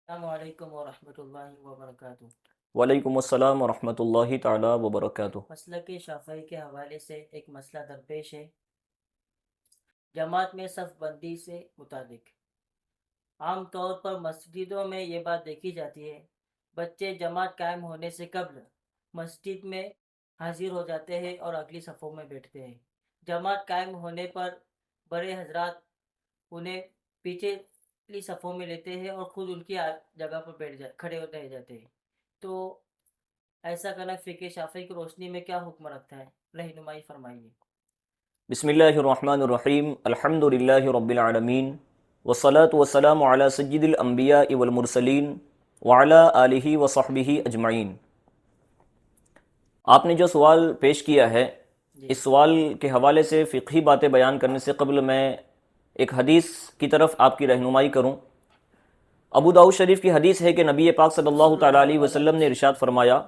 السلام علیکم ورحمۃ اللہ وبرکاتہ۔ وعلیکم السلام ورحمۃ اللہ تعالی وبرکاتہ۔ مسلک شافعی کے حوالے سے ایک مسئلہ درپیش ہے، جماعت میں صف بندی سے متعلق۔ عام طور پر مسجدوں میں یہ بات دیکھی جاتی ہے، بچے جماعت قائم ہونے سے قبل مسجد میں حاضر ہو جاتے ہیں اور اگلی صفوں میں بیٹھتے ہیں۔ جماعت قائم ہونے پر بڑے حضرات انہیں پیچھے لی صفوں میں لیتے ہیں اور خود ان کی جگہ پر کھڑے رہ جاتے ہیں۔ تو ایسا کرنا فقہ شافعی کی روشنی میں کیا حکم رکھتا ہے؟ رہنمائی فرمائیے۔ بسم اللہ الرحمن الرحیم، الحمد للہ رب العالمین، والصلاة والسلام علی سید الانبیاء والمرسلین وعلی آلہ وصحبہ اجمعین۔ آپ نے جو سوال پیش کیا ہے، اس سوال کے حوالے سے فقہی باتیں بیان کرنے سے قبل میں ایک حدیث کی طرف آپ کی رہنمائی کروں۔ ابو داؤد شریف کی حدیث ہے کہ نبی پاک صلی اللہ تعالیٰ علیہ وسلم نے ارشاد فرمایا،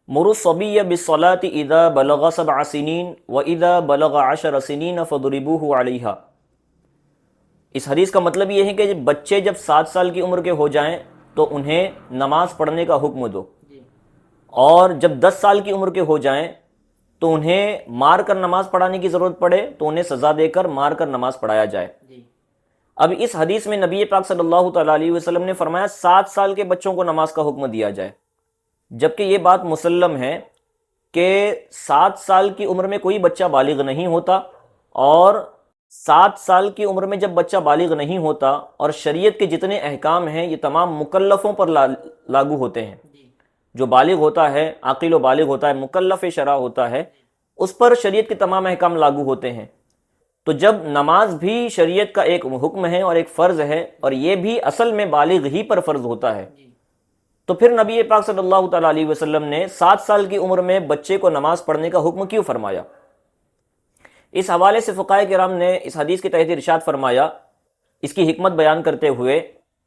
مروا الصبی بالصلاة اذا بلغ 7 سنین واذا بلغ 10 سنین فضربوه علیہا۔ اس حدیث کا مطلب یہ ہے کہ بچے جب 7 سال کی عمر کے ہو جائیں تو انہیں نماز پڑھنے کا حکم دو، اور جب 10 سال کی عمر کے ہو جائیں تو انہیں مار کر نماز پڑھانے کی ضرورت پڑے تو انہیں سزا دے کر مار کر نماز پڑھایا جائے۔ اب اس حدیث میں نبی پاک صلی اللہ تعالیٰ علیہ وسلم نے فرمایا 7 سال کے بچوں کو نماز کا حکم دیا جائے، جبکہ یہ بات مسلم ہے کہ 7 سال کی عمر میں کوئی بچہ بالغ نہیں ہوتا، اور 7 سال کی عمر میں جب بچہ بالغ نہیں ہوتا اور شریعت کے جتنے احکام ہیں یہ تمام مکلفوں پر لاگو ہوتے ہیں۔ جو بالغ ہوتا ہے، عاقل و بالغ ہوتا ہے، مکلف شرع ہوتا ہے، اس پر شریعت کے تمام احکام لاگو ہوتے ہیں۔ تو جب نماز بھی شریعت کا ایک حکم ہے اور ایک فرض ہے، اور یہ بھی اصل میں بالغ ہی پر فرض ہوتا ہے، تو پھر نبی پاک صلی اللہ تعالیٰ علیہ وسلم نے 7 سال کی عمر میں بچے کو نماز پڑھنے کا حکم کیوں فرمایا؟ اس حوالے سے فقہاء کرام نے اس حدیث کے تحت ارشاد فرمایا، اس کی حکمت بیان کرتے ہوئے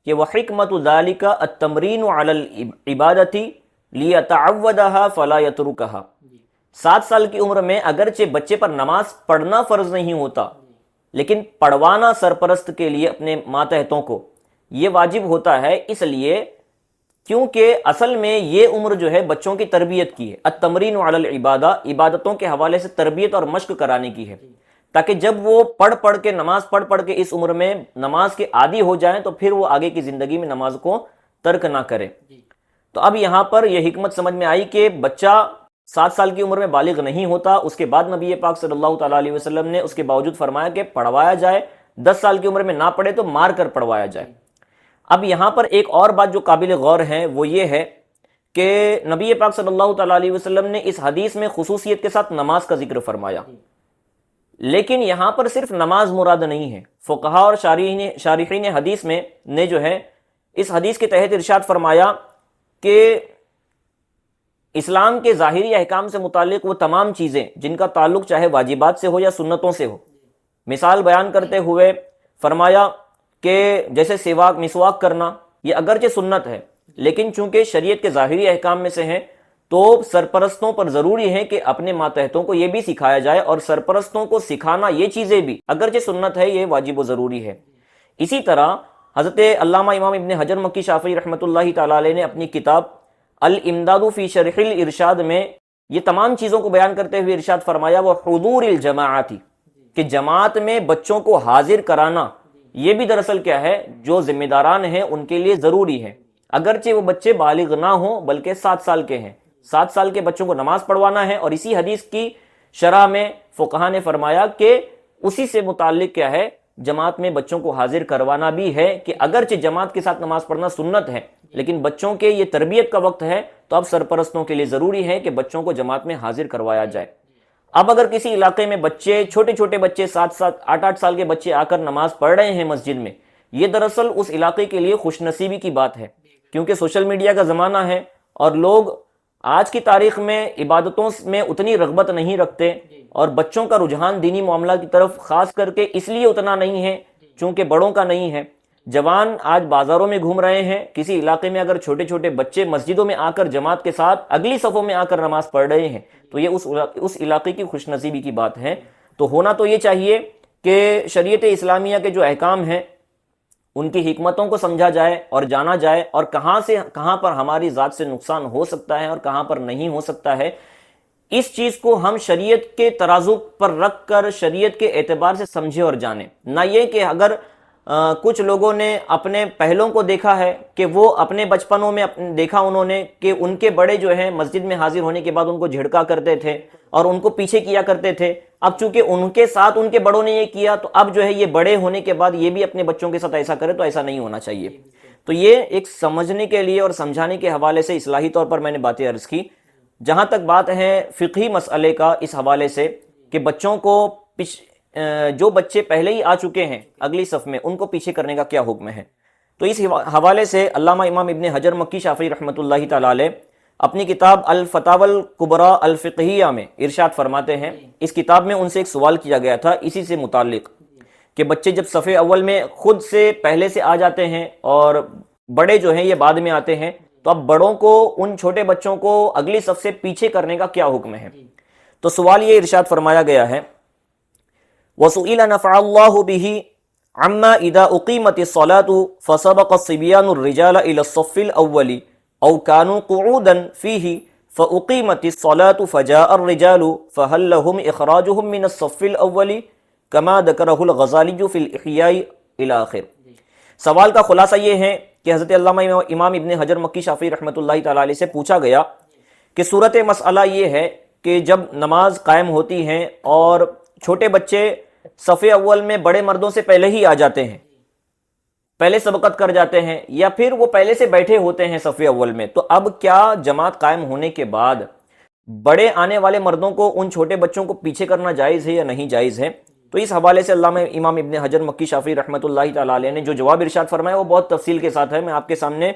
کہ وَحِکْمَتُ ذَلِكَ التَّمْرِينُ عَلَى الْعِبَادَةِ لِيَتَعَوَّدَهَا فَلَا يَتْرُكَهَا۔ 7 سال کی عمر میں اگرچہ بچے پر نماز پڑھنا فرض نہیں ہوتا، لیکن پڑھوانا سرپرست کے لیے اپنے ماتحتوں کو یہ واجب ہوتا ہے، اس لیے کیونکہ اصل میں یہ عمر جو ہے بچوں کی تربیت کی ہے، التمرین علی العبادہ، عبادتوں کے حوالے سے تربیت اور مشق کرانے کی ہے، تاکہ جب وہ پڑھ کے نماز پڑھ کے اس عمر میں نماز کے عادی ہو جائیں تو پھر وہ آگے کی زندگی میں نماز کو ترک نہ کرے۔ تو اب یہاں پر یہ حکمت سمجھ میں آئی کہ بچہ 7 سال کی عمر میں بالغ نہیں ہوتا، اس کے بعد نبی پاک صلی اللہ تعالیٰ علیہ وسلم نے اس کے باوجود فرمایا کہ پڑھوایا جائے، 10 سال کی عمر میں نہ پڑھے تو مار کر پڑھوایا جائے۔ اب یہاں پر ایک اور بات جو قابل غور ہے وہ یہ ہے کہ نبی پاک صلی اللہ تعالیٰ علیہ وسلم نے اس حدیث میں خصوصیت کے ساتھ نماز کا ذکر فرمایا، لیکن یہاں پر صرف نماز مراد نہیں ہے۔ فقہاء اور شارحین حدیث میں نے جو ہے اس حدیث کے تحت ارشاد فرمایا کہ اسلام کے ظاہری احکام سے متعلق وہ تمام چیزیں جن کا تعلق چاہے واجبات سے ہو یا سنتوں سے ہو، مثال بیان کرتے ہوئے فرمایا کہ جیسے مسواک کرنا یہ اگرچہ سنت ہے، لیکن چونکہ شریعت کے ظاہری احکام میں سے ہیں تو سرپرستوں پر ضروری ہے کہ اپنے ماتحتوں کو یہ بھی سکھایا جائے، اور سرپرستوں کو سکھانا یہ چیزیں بھی اگرچہ سنت ہے یہ واجب و ضروری ہے۔ اسی طرح حضرت علامہ امام ابن حجر مکی شافعی رحمۃ اللہ تعالیٰ علیہ نے اپنی کتاب الامداد فی شرح الارشاد میں یہ تمام چیزوں کو بیان کرتے ہوئے ارشاد فرمایا وہ حضور الجماعت، کہ جماعت میں بچوں کو حاضر کرانا یہ بھی دراصل کیا ہے، جو ذمہ داران ہیں ان کے لیے ضروری ہے، اگرچہ وہ بچے بالغ نہ ہوں بلکہ 7 سال کے ہیں۔ 7 سال کے بچوں کو نماز پڑھوانا ہے، اور اسی حدیث کی شرح میں فقہاء نے فرمایا کہ اسی سے متعلق کیا ہے، جماعت میں بچوں کو حاضر کروانا بھی ہے، کہ اگرچہ جماعت کے ساتھ نماز پڑھنا سنت ہے لیکن بچوں کے یہ تربیت کا وقت ہے تو اب سرپرستوں کے لیے ضروری ہے کہ بچوں کو جماعت میں حاضر کروایا جائے۔ اب اگر کسی علاقے میں بچے چھوٹے بچے 8 سال کے بچے آ کر نماز پڑھ رہے ہیں مسجد میں، یہ دراصل اس علاقے کے لیے خوش نصیبی کی بات ہے، کیونکہ سوشل میڈیا کا زمانہ ہے اور لوگ آج کی تاریخ میں عبادتوں میں اتنی رغبت نہیں رکھتے، اور بچوں کا رجحان دینی معاملہ کی طرف خاص کر کے اس لیے اتنا نہیں ہے چونکہ بڑوں کا نہیں ہے۔ جوان آج بازاروں میں گھوم رہے ہیں، کسی علاقے میں اگر چھوٹے بچے مسجدوں میں آ کر جماعت کے ساتھ اگلی صفوں میں آ کر نماز پڑھ رہے ہیں تو یہ اس علاقے کی خوش نصیبی کی بات ہے۔ تو ہونا تو یہ چاہیے کہ شریعت اسلامیہ کے جو احکام ہیں ان کی حکمتوں کو سمجھا جائے اور جانا جائے، اور کہاں سے کہاں پر ہماری ذات سے نقصان ہو سکتا ہے اور کہاں پر نہیں ہو سکتا ہے، اس چیز کو ہم شریعت کے ترازو پر رکھ کر شریعت کے اعتبار سے سمجھے اور جانیں۔ نہ یہ کہ اگر کچھ لوگوں نے اپنے پہلوں کو دیکھا ہے کہ وہ اپنے بچپنوں میں دیکھا انہوں نے کہ ان کے بڑے جو ہیں مسجد میں حاضر ہونے کے بعد ان کو جھڑکا کرتے تھے اور ان کو پیچھے کیا کرتے تھے، اب چونکہ ان کے ساتھ ان کے بڑوں نے یہ کیا تو اب جو ہے یہ بڑے ہونے کے بعد یہ بھی اپنے بچوں کے ساتھ ایسا کرے، تو ایسا نہیں ہونا چاہیے۔ تو یہ ایک سمجھنے کے لیے اور سمجھانے کے حوالے سے اصلاحی طور پر میں نے باتیں عرض کی۔ جہاں تک بات ہے فقہی مسئلے کا اس حوالے سے کہ بچوں کو جو بچے پہلے ہی آ چکے ہیں اگلی صف میں ان کو پیچھے کرنے کا کیا حکم ہے، تو اس حوالے سے علامہ امام ابن حجر مکی شافعی رحمۃ اللہ تعالی علیہ اپنی کتاب الفتاوی الکبریٰ الفقہیہ میں ارشاد فرماتے ہیں، اس کتاب میں ان سے ایک سوال کیا گیا تھا اسی سے متعلق کہ بچے جب صف اول میں خود سے پہلے سے آ جاتے ہیں اور بڑے جو ہیں یہ بعد میں آتے ہیں، تو اب بڑوں کو ان چھوٹے بچوں کو اگلی صف سے پیچھے کرنے کا کیا حکم ہے؟ تو سوال یہ ارشاد فرمایا گیا ہے، وَسُئِلَ نَفَعَ اللَّهُ بِهِ عَمَّا إِذَا أُقِيمَتِ الصَّلَاةُ فَسَبَقَ الصِّبْيَانُ الرِّجَالَ إِلَى الصَّفِّ الْأَوَّلِ أَوْ كَانُوا قُعُودًا فِيهِ فَأُقِيمَتِ الصَّلَاةُ فَجَاءَ الرِّجَالُ فَهَلْ لَهُمْ إِخْرَاجُهُمْ مِنَ الصَّفِّ الْأَوَّلِ كَمَا ذَكَرَهُ الْغَزَالِيُّ فِي الْإِحْيَاءِ إِلَى آخِرِ۔ سوال کا خلاصہ یہ ہے کہ حضرت علامہ امام ابن حجر مکی شافعی رحمۃ اللہ تعالی علیہ سے پوچھا گیا کہ صورت مسئلہ یہ ہے کہ جب نماز قائم ہوتی ہے اور چھوٹے بچے صف اول میں بڑے مردوں سے پہلے ہی آ جاتے ہیں، پہلے سبقت کر جاتے ہیں، یا پھر وہ پہلے سے بیٹھے ہوتے ہیں صف اول میں، تو اب کیا جماعت قائم ہونے کے بعد بڑے آنے والے مردوں کو ان چھوٹے بچوں کو پیچھے کرنا جائز ہے یا نہیں جائز ہے؟ تو اس حوالے سے علامہ امام ابن حجر مکی شافعی رحمۃ اللہ تعالی علیہ نے جو جواب ارشاد فرمایا وہ بہت تفصیل کے ساتھ ہے، میں آپ کے سامنے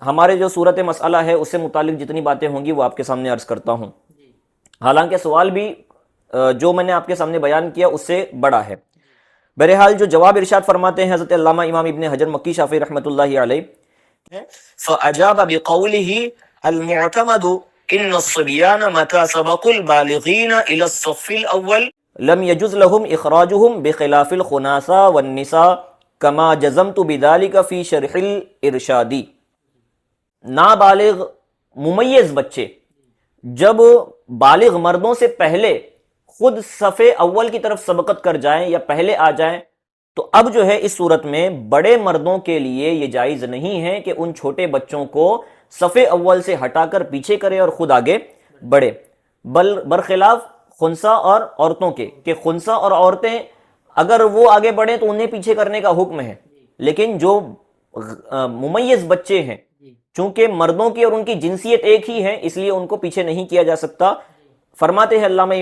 ہمارے جو صورت مسئلہ ہے اس سے متعلق جتنی باتیں ہوں گی وہ آپ کے سامنے عرض کرتا ہوں، حالانکہ سوال بھی جو میں نے آپ کے سامنے بیان کیا اس سے بڑا ہے۔ بہرحال جو جواب ارشاد فرماتے ہیں حضرت علامہ امام ابن حجر مکی شافعی رحمۃ اللہ علیہ، فَأَجَابَ بِقَوْلِهِ الْمُعْتَمَدُ إِنَّ الصِّبْيَانَ مَتَى سَبَقُوا الْبَالِغِينَ إِلَى الصَّفِّ الْأَوَّلِ لَمْ يَجُزْ لَهُمْ إِخْرَاجُهُمْ بِخِلَافِ الْخُنَاسَىٰ وَالنِّسَاءِ كَمَا جَزَمْتُ بِذَلِكَ فِي شَرْحِ الْإِرْشَادِ۔ نابالغ ممیز بچے جب بالغ مردوں سے پہلے خود صف اول کی طرف سبقت کر جائیں یا پہلے آ جائیں، تو اب جو ہے اس صورت میں بڑے مردوں کے لیے یہ جائز نہیں ہے کہ ان چھوٹے بچوں کو صف اول سے ہٹا کر پیچھے کرے اور خود آگے بڑھے، برخلاف خنسا اور عورتوں کے، کہ خنسا اور عورتیں اگر وہ آگے بڑھیں تو انہیں پیچھے کرنے کا حکم ہے، لیکن جو ممیز بچے ہیں چونکہ مردوں کی اور ان کی جنسیت ایک ہی ہے اس لیے ان کو پیچھے نہیں کیا جا سکتا۔ فرماتے ہیں علامہ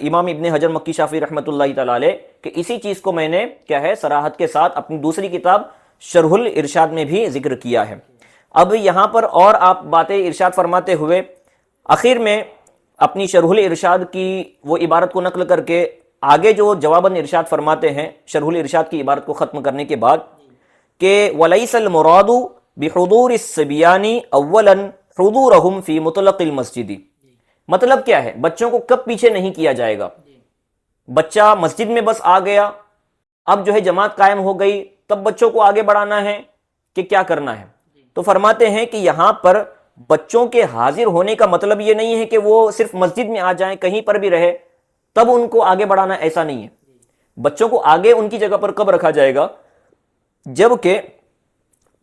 امام ابن حجر مکی شافعی رحمۃ اللہ تعالی علیہ کہ اسی چیز کو میں نے کیا ہے صراحت کے ساتھ اپنی دوسری کتاب شرح الارشاد میں بھی ذکر کیا ہے۔ اب یہاں پر اور آپ باتیں ارشاد فرماتے ہوئے آخر میں اپنی شرح الارشاد کی وہ عبارت کو نقل کر کے آگے جو جواباً ارشاد فرماتے ہیں شرح الارشاد کی عبارت کو ختم کرنے کے بعد کہ وَلَيْسَ الْمُرَادُ بِحُضُورِ الصِّبْيَانِ أَوَّلًا حُضُورَهُمْ فِي مُطْلَقِ الْمَسْجِدِ۔ مطلب کیا ہے؟ بچوں کو کب پیچھے نہیں کیا جائے گا؟ بچہ مسجد میں بس آ گیا، اب جو ہے جماعت قائم ہو گئی، تب بچوں کو آگے بڑھانا ہے کہ کیا کرنا ہے؟ تو فرماتے ہیں کہ یہاں پر بچوں کے حاضر ہونے کا مطلب یہ نہیں ہے کہ وہ صرف مسجد میں آ جائیں، کہیں پر بھی رہے تب ان کو آگے بڑھانا، ایسا نہیں ہے۔ بچوں کو آگے ان کی جگہ پر کب رکھا جائے گا؟ جبکہ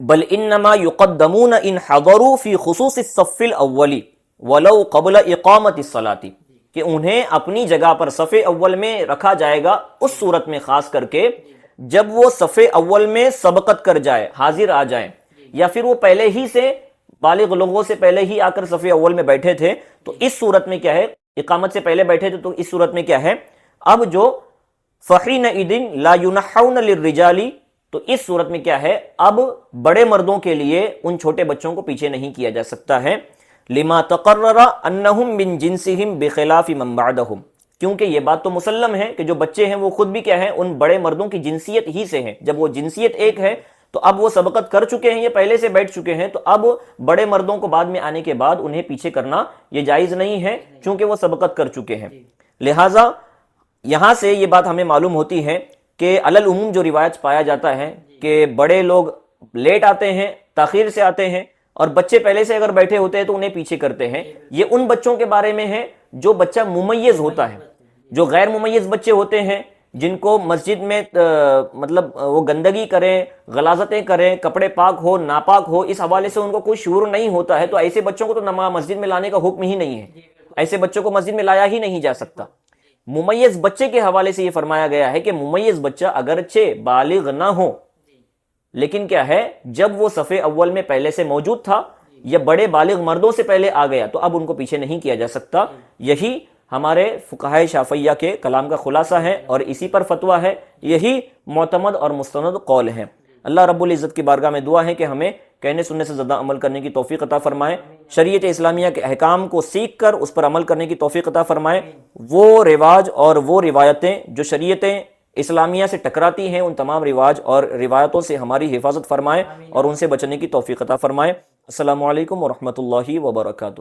بل انما یقدمون ان حضروا فی خصوص الصف الاول ولو قبل اقامت الصلاۃ، کہ انہیں اپنی جگہ پر صف اول میں رکھا جائے گا اس صورت میں خاص کر کے جب وہ صف اول میں سبقت کر جائے، حاضر آ جائیں، یا پھر وہ پہلے ہی سے بالغ لوگوں سے پہلے ہی آ کر صف اول میں بیٹھے تھے، تو اس صورت میں کیا ہے، اقامت سے پہلے بیٹھے تھے، تو اس صورت میں کیا ہے، اب جو فحینئذ لا ینحون للرجال، تو اس صورت میں کیا ہے، اب بڑے مردوں کے لیے ان چھوٹے بچوں کو پیچھے نہیں کیا جا سکتا ہے، لما تقرر انہم من جنسہم بخلاف من بعدہم، کیونکہ یہ بات تو مسلم ہے کہ جو بچے ہیں وہ خود بھی کیا ہیں، ان بڑے مردوں کی جنسیت ہی سے ہیں، جب وہ جنسیت ایک ہے تو اب وہ سبقت کر چکے ہیں، یہ پہلے سے بیٹھ چکے ہیں، تو اب بڑے مردوں کو بعد میں آنے کے بعد انہیں پیچھے کرنا یہ جائز نہیں ہے چونکہ وہ سبقت کر چکے ہیں۔ لہٰذا یہاں سے یہ بات ہمیں معلوم ہوتی ہے کہ علل عموم جو روایت پایا جاتا ہے کہ بڑے لوگ لیٹ آتے ہیں، تاخیر سے آتے ہیں، اور بچے پہلے سے اگر بیٹھے ہوتے ہیں تو انہیں پیچھے کرتے ہیں، یہ ان بچوں کے بارے میں ہے جو بچہ ممیز ہوتا ہے۔ جو غیر ممیز بچے ہوتے ہیں، جن کو مسجد میں مطلب وہ گندگی کریں، غلاظتیں کریں، کپڑے پاک ہو ناپاک ہو، اس حوالے سے ان کو کوئی شعور نہیں ہوتا ہے، تو ایسے بچوں کو تو مسجد میں لانے کا حکم ہی نہیں ہے، ایسے بچوں کو مسجد میں لایا ہی نہیں جا سکتا۔ ممیز بچے کے حوالے سے یہ فرمایا گیا ہے کہ ممیز بچہ اگرچہ بالغ نہ ہو، لیکن کیا ہے، جب وہ صف اول میں پہلے سے موجود تھا یا بڑے بالغ مردوں سے پہلے آ گیا تو اب ان کو پیچھے نہیں کیا جا سکتا۔ یہی ہمارے فقہائے شافعیہ کے کلام کا خلاصہ ہے اور اسی پر فتویٰ ہے، یہی معتمد اور مستند قول ہے۔ اللہ رب العزت کی بارگاہ میں دعا ہے کہ ہمیں کہنے سننے سے زیادہ عمل کرنے کی توفیق عطا فرمائے، شریعت اسلامیہ کے احکام کو سیکھ کر اس پر عمل کرنے کی توفیق عطا فرمائے، وہ رواج اور وہ روایتیں جو شریعتیں اسلامیہ سے ٹکراتی ہیں ان تمام رواج اور روایتوں سے ہماری حفاظت فرمائے اور ان سے بچنے کی توفیق عطا فرمائے۔ السلام علیکم ورحمۃ اللہ وبرکاتہ۔